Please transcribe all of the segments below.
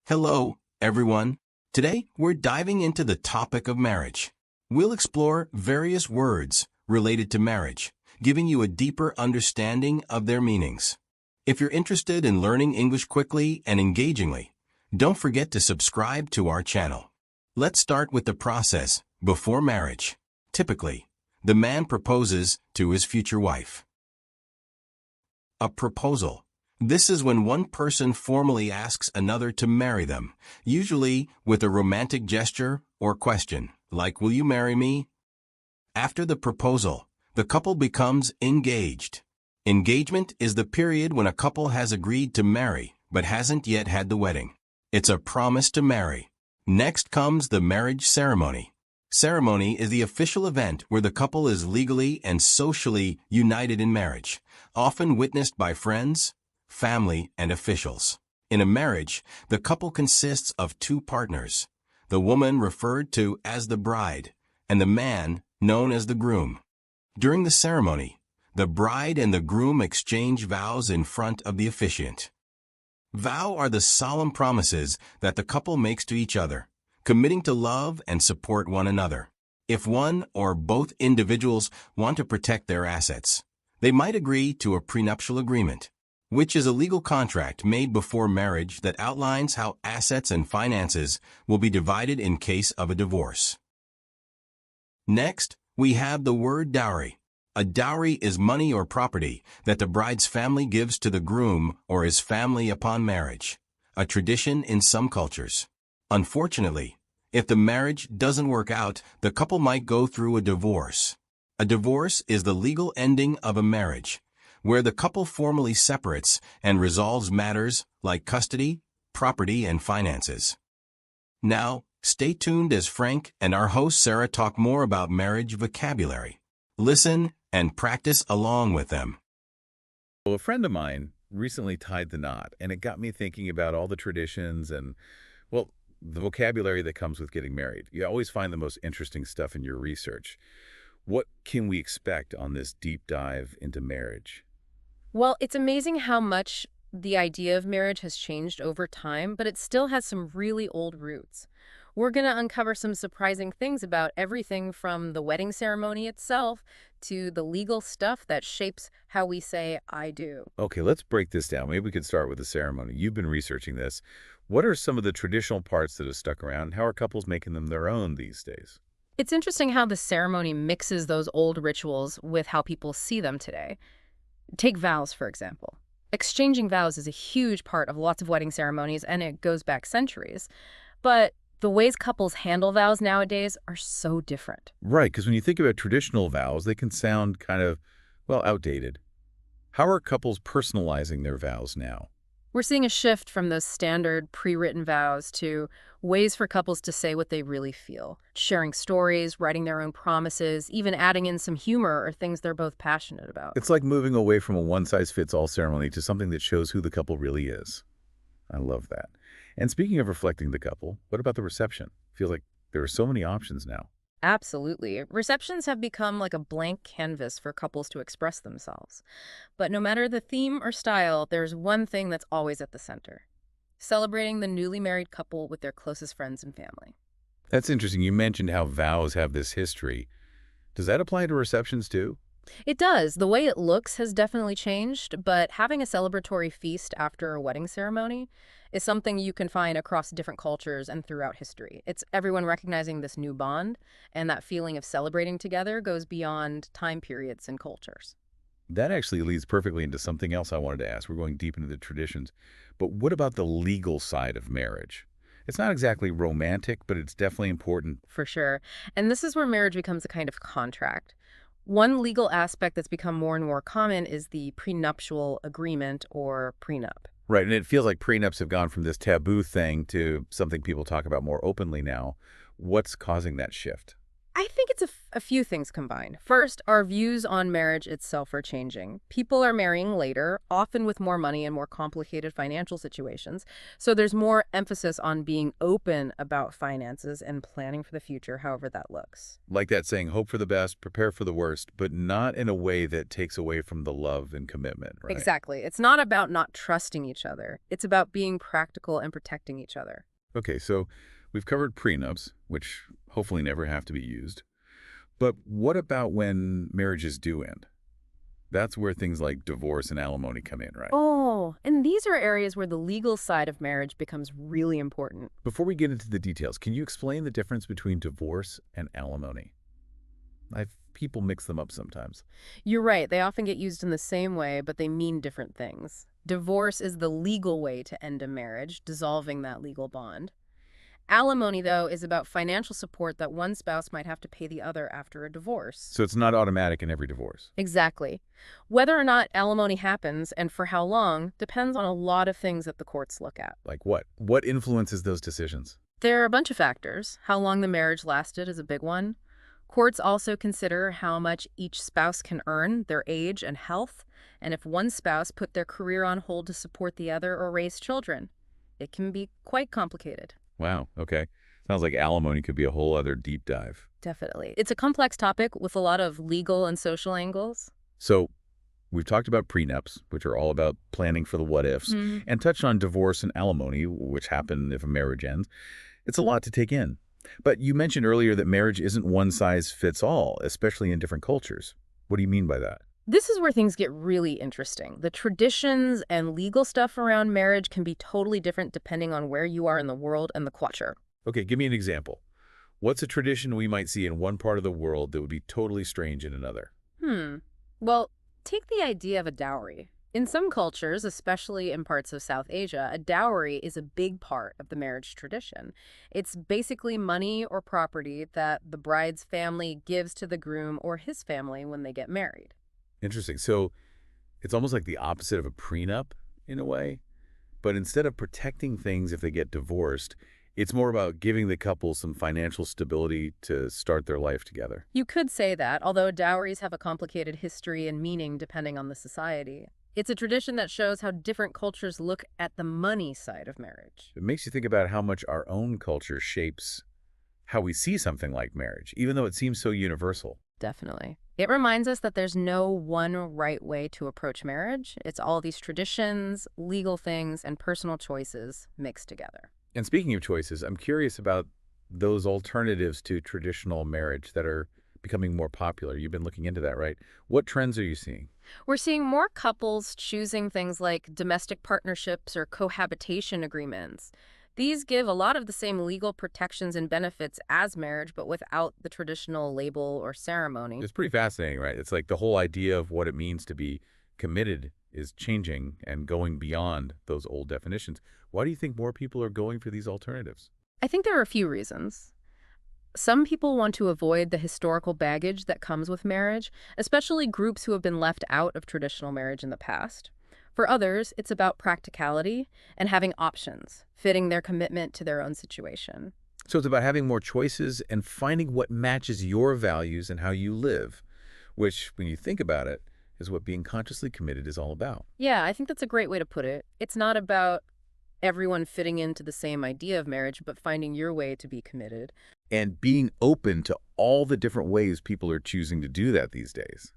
Hello, everyone. Today, we're diving into the topic of marriage. We'll explore various words related to marriage, giving you a deeper understanding of their meanings. If you're interested in learning English quickly and engagingly, don't forget to subscribe to our channel. Let's start with the process before marriage. Typically, the man proposes to his future wife. A proposal. This is when one person formally asks another to marry them, usually with a romantic gesture or question, like, "Will you marry me?" After the proposal, the couple becomes engaged. Engagement is the period when a couple has agreed to marry, but hasn't yet had the wedding. It's a promise to marry. Next comes the marriage ceremony. Ceremony is the official event where the couple is legally and socially united in marriage, often witnessed by friends, family, and officials. In a marriage, the couple consists of two partners, the woman referred to as the bride, and the man known as the groom. During the ceremony, the bride and the groom exchange vows in front of the officiant. Vows are the solemn promises that the couple makes to each other, committing to love and support one another. If one or both individuals want to protect their assets, they might agree to a prenuptial agreement, which is a legal contract made before marriage that outlines how assets and finances will be divided in case of a divorce. Next, we have the word dowry. A dowry is money or property that the bride's family gives to the groom or his family upon marriage, a tradition in some cultures. Unfortunately, if the marriage doesn't work out, the couple might go through a divorce. A divorce is the legal ending of a marriage, where the couple formally separates and resolves matters like custody, property, and finances. Now, stay tuned as Frank and our host Sarah talk more about marriage vocabulary. Listen and practice along with them. Well, a friend of mine recently tied the knot, and it got me thinking about all the traditions and, well, the vocabulary that comes with getting married. You always find the most interesting stuff in your research. What can we expect on this deep dive into marriage? Well, it's amazing how much the idea of marriage has changed over time, but it still has some really old roots. We're going to uncover some surprising things about everything from the wedding ceremony itself to the legal stuff that shapes how we say, "I do." Okay, let's break this down. Maybe we could start with the ceremony. You've been researching this. What are some of the traditional parts that have stuck around? How are couples making them their own these days? It's interesting how the ceremony mixes those old rituals with how people see them today. Take vows, for example. Exchanging vows is a huge part of lots of wedding ceremonies, and it goes back centuries. But the ways couples handle vows nowadays are so different. Right, because when you think about traditional vows, they can sound kind of, well, outdated. How are couples personalizing their vows now? We're seeing a shift from those standard pre-written vows to ways for couples to say what they really feel, sharing stories, writing their own promises, even adding in some humor or things they're both passionate about. It's like moving away from a one-size-fits-all ceremony to something that shows who the couple really is. I love that. And speaking of reflecting the couple, what about the reception? Feels like there are so many options now. Absolutely. Receptions have become like a blank canvas for couples to express themselves. But no matter the theme or style, there's one thing that's always at the center: celebrating the newly married couple with their closest friends and family. That's interesting. You mentioned how vows have this history. Does that apply to receptions too? It does. The way it looks has definitely changed, but having a celebratory feast after a wedding ceremony is something you can find across different cultures and throughout history. It's everyone recognizing this new bond, and that feeling of celebrating together goes beyond time periods and cultures. That actually leads perfectly into something else I wanted to ask. We're going deep into the traditions. But what about the legal side of marriage? It's not exactly romantic, but it's definitely important. For sure. And this is where marriage becomes a kind of contract. One legal aspect that's become more and more common is the prenuptial agreement, or prenup. Right, and it feels like prenups have gone from this taboo thing to something people talk about more openly now. What's causing that shift? I think it's a few things combined. First, our views on marriage itself are changing. People are marrying later, often with more money and more complicated financial situations. So there's more emphasis on being open about finances and planning for the future, however that looks. Like that saying, hope for the best, prepare for the worst, but not in a way that takes away from the love and commitment, right? Exactly. It's not about not trusting each other. It's about being practical and protecting each other. Okay, so we've covered prenups, which hopefully never have to be used. But what about when marriages do end? That's where things like divorce and alimony come in, right? Oh, and these are areas where the legal side of marriage becomes really important. Before we get into the details, can you explain the difference between divorce and alimony? People mix them up sometimes. You're right, they often get used in the same way, but they mean different things. Divorce is the legal way to end a marriage, dissolving that legal bond. Alimony, though, is about financial support that one spouse might have to pay the other after a divorce. So it's not automatic in every divorce. Exactly. Whether or not alimony happens and for how long depends on a lot of things that the courts look at. Like what? What influences those decisions? There are a bunch of factors. How long the marriage lasted is a big one. Courts also consider how much each spouse can earn, their age and health, and if one spouse put their career on hold to support the other or raise children. It can be quite complicated. Wow, okay. Sounds like alimony could be a whole other deep dive. Definitely. It's a complex topic with a lot of legal and social angles. So we've talked about prenups, which are all about planning for the what-ifs, and touched on divorce and alimony, which happen if a marriage ends. It's a lot to take in. But you mentioned earlier that marriage isn't one size fits all, especially in different cultures. What do you mean by that? This is where things get really interesting. The traditions and legal stuff around marriage can be totally different depending on where you are in the world and the culture. Okay, give me an example. What's a tradition we might see in one part of the world that would be totally strange in another? Well, take the idea of a dowry. In some cultures, especially in parts of South Asia, a dowry is a big part of the marriage tradition. It's basically money or property that the bride's family gives to the groom or his family when they get married. Interesting. So it's almost like the opposite of a prenup in a way, but instead of protecting things if they get divorced, it's more about giving the couple some financial stability to start their life together. You could say that, although dowries have a complicated history and meaning depending on the society. It's a tradition that shows how different cultures look at the money side of marriage. It makes you think about how much our own culture shapes how we see something like marriage, even though it seems so universal. Definitely. It reminds us that there's no one right way to approach marriage. It's all these traditions, legal things, and personal choices mixed together. And speaking of choices, I'm curious about those alternatives to traditional marriage that are becoming more popular. You've been looking into that, right? What trends are you seeing? We're seeing more couples choosing things like domestic partnerships or cohabitation agreements. These give a lot of the same legal protections and benefits as marriage, but without the traditional label or ceremony. It's pretty fascinating, right? It's like the whole idea of what it means to be committed is changing and going beyond those old definitions. Why do you think more people are going for these alternatives? I think there are a few reasons. Some people want to avoid the historical baggage that comes with marriage, especially groups who have been left out of traditional marriage in the past. For others, it's about practicality and having options, fitting their commitment to their own situation. So it's about having more choices and finding what matches your values and how you live, which, when you think about it, is what being consciously committed is all about. Yeah, I think that's a great way to put it. It's not about everyone fitting into the same idea of marriage, but finding your way to be committed. And being open to all the different ways people are choosing to do that these days.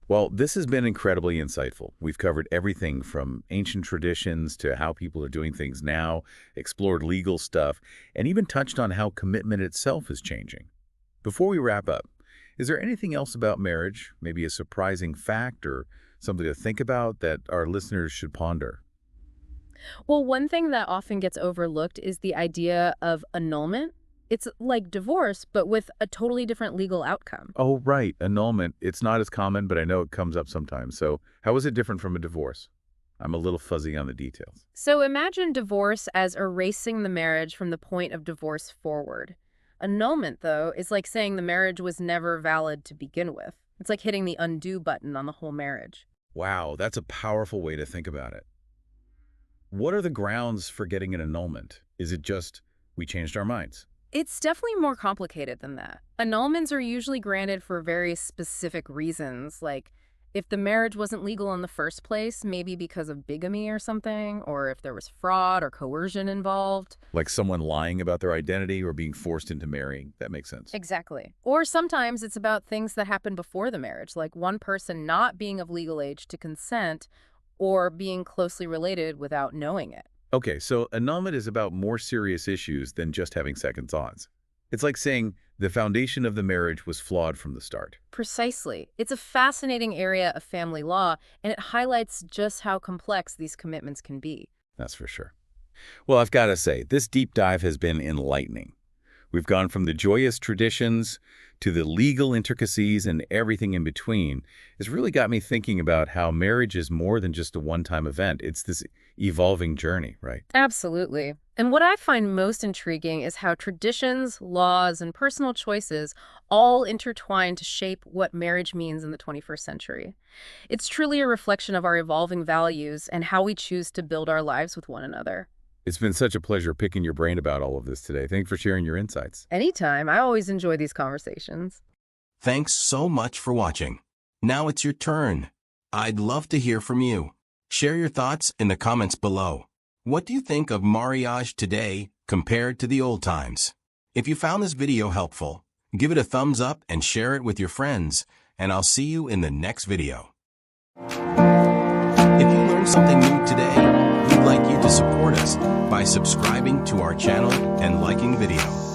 Well, this has been incredibly insightful. We've covered everything from ancient traditions to how people are doing things now, explored legal stuff, and even touched on how commitment itself is changing. Before we wrap up, is there anything else about marriage, maybe a surprising fact or something to think about that our listeners should ponder? Well, one thing that often gets overlooked is the idea of annulment. It's like divorce, but with a totally different legal outcome. Oh, right, annulment. It's not as common, but I know it comes up sometimes. So how is it different from a divorce? I'm a little fuzzy on the details. So imagine divorce as erasing the marriage from the point of divorce forward. Annulment, though, is like saying the marriage was never valid to begin with. It's like hitting the undo button on the whole marriage. Wow, that's a powerful way to think about it. What are the grounds for getting an annulment? Is it just we changed our minds? It's definitely more complicated than that. Annulments are usually granted for very specific reasons, like if the marriage wasn't legal in the first place, maybe because of bigamy or something, or if there was fraud or coercion involved. Like someone lying about their identity or being forced into marrying. That makes sense. Exactly. Or sometimes it's about things that happen before the marriage, like one person not being of legal age to consent or being closely related without knowing it. Okay, so annulment is about more serious issues than just having second thoughts. It's like saying the foundation of the marriage was flawed from the start. Precisely. It's a fascinating area of family law, and it highlights just how complex these commitments can be. That's for sure. Well, I've got to say, this deep dive has been enlightening. We've gone from the joyous traditions to the legal intricacies and everything in between. It's really got me thinking about how marriage is more than just a one-time event. It's this evolving journey, right? Absolutely. And what I find most intriguing is how traditions, laws, and personal choices all intertwine to shape what marriage means in the 21st century. It's truly a reflection of our evolving values and how we choose to build our lives with one another. It's been such a pleasure picking your brain about all of this today. Thanks for sharing your insights. Anytime. I always enjoy these conversations. Thanks so much for watching. Now it's your turn. I'd love to hear from you. Share your thoughts in the comments below. What do you think of marriage today compared to the old times? If you found this video helpful, give it a thumbs up and share it with your friends, and I'll see you in the next video. If you learned something new today, we'd like you to support us by subscribing to our channel and liking the video.